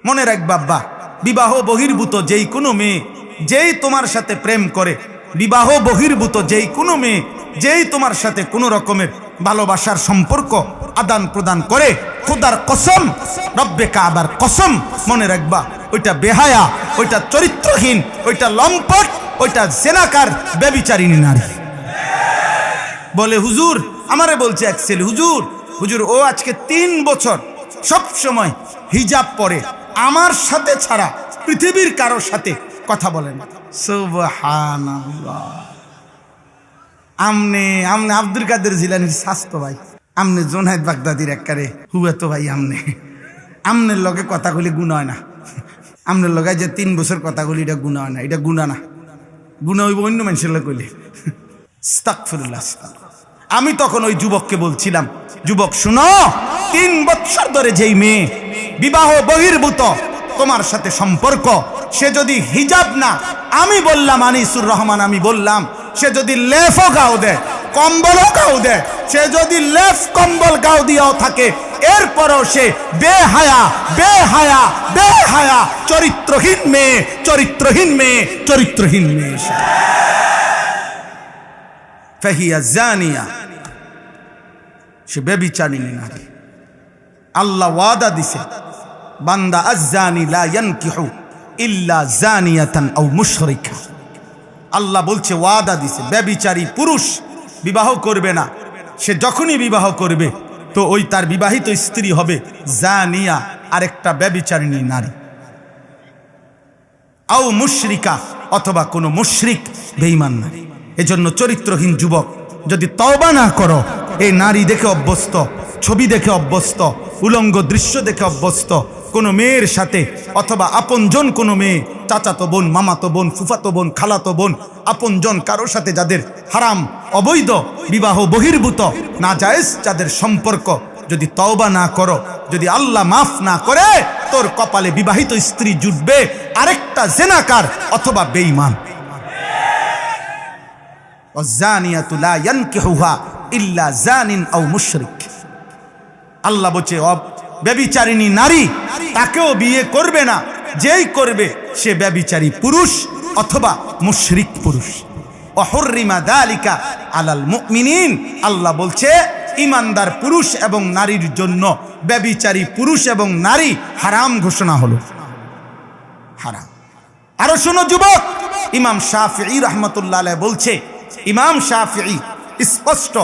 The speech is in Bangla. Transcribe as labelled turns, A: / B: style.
A: মনে রাখ বাবা, বিবাহ বহির্ভূত যেই কোনো মেয়ে যেই তোমার সাথে প্রেম করে, বিবাহ বহির্ভূত যেই কোনো মেয়ে যেই তোমার সাথে কোনো রকমের ভালোবাসার সম্পর্ক আদান প্রদান করে, খোদার কসম, রব্বে কাবার কসম, মনে রাখবা ওইটা বেহায়া, ওইটা চরিত্রহীন, ওইটা লম্পট, ওইটা জেনাকার, ব্যভিচারিণী নারী। বলে হুজুর, আমারে বলছে এক ছেলে, হুজুর ও আজকে 3 বছর সব সময় হিজাব পরে, আমার সাথে ছাড়া পৃথিবীর কারোর সাথে কথা বলেন। সুবহানাল্লাহ। আমনে আব্দুল কাদের জিলানীর স্বাস্থ্য ভাই, আমনে জোনায়েদ বাগদাদির একবারে হুয়া তো ভাই, আমনের লগে কথাগুলি গুণ হয় না। আমনের লগে যে 3 বছর কথাগুলি, এটা গুণা হয় না, এটা গুণা না, গুণা হইব অন্য মানুষের লগে কইলে। আস্তাগফিরুল্লাহ। আমি তখন ওই যুবককে বলছিলাম, যুবক শুনো, 3 বছর ধরে যেই মেয়ে বিবাহ বহির্ভূত তোমার সাথে সম্পর্ক, সে যদি হিজাব না, আমি বললাম আনিসুর রহমান, আমি বললাম সে যদি লেফও গাও দেয়, কম্বলও গাও দেয়, সে যদি লেফ কম্বল গাও দিয়েও থাকে, এরপরও সে বেহায়া বেহায়া বেহায়া চরিত্রহীন মেয়ে, চরিত্রহীন মেয়ে, চরিত্রহীন মেয়ে। ফাহিয়া জানিয়া, সে ব্যভিচারিণী নারী। আল্লাহ ওয়াদা দিছে, বান্দা আয-জানি লা ইয়ানকিহু ইল্লা জানিয়াতান আও মুশরিকা। আল্লাহ বলছে, ওয়াদা দিছে, ব্যভিচারী পুরুষ বিবাহ করবে না। সে যখনই বিবাহ করবে তো ওই তার বিবাহিত স্ত্রী হবে জানিয়া, আরেকটা ব্যভিচারিণী নারী, আও মুশরিকা, অথবা কোনো মুশরিক বেঈমান নারী। এজন্য চরিত্রহীন যুবক যদি তওবা না করো, এই নারী দেখে অভ্যস্ত, ছবি দেখে অভ্যস্ত, উলঙ্গ দৃশ্য দেখে অভ্যস্ত কোনো মেয়ের সাথে, অথবা আপনজন কোনো মেয়ে, চাচাতো বোন, মামাতো বোন, ফুফাতো বোন, খালাতো বোন, আপনজন কারোর সাথে যাদের হারাম, অবৈধ, বিবাহ বহির্ভূত, নাজায়েজ যাদের সম্পর্ক, যদি তওবা না করো, যদি আল্লাহ মাফ না করে, তোর কপালে বিবাহিত স্ত্রী জুটবে আরেকটা জেনাকার অথবা বেঈমান। ওয়াজ-জানিয়াতু লা ইয়ানকিহুহা ইল্লা জানিন আও মুশরিক। আল্লাহ বলছে, ব্যভিচারিণী নারী তাকেও বিয়ে করবে না, যেই করবে সে ব্যভিচারী পুরুষ অথবা মুশরিক পুরুষ। ওয়াহুররিমা যালিকা আলাল মুমিনিন। আল্লাহ বলছে, ঈমানদার পুরুষ এবং নারীর জন্য ব্যভিচারী পুরুষ এবং নারী হারাম ঘোষণা হলো, হারাম। আরো শোনো যুবক, ইমাম শাফিঈ রাহমাতুল্লাহ আলাইহি বলছে, ইমাম শাফিঈ স্পষ্ট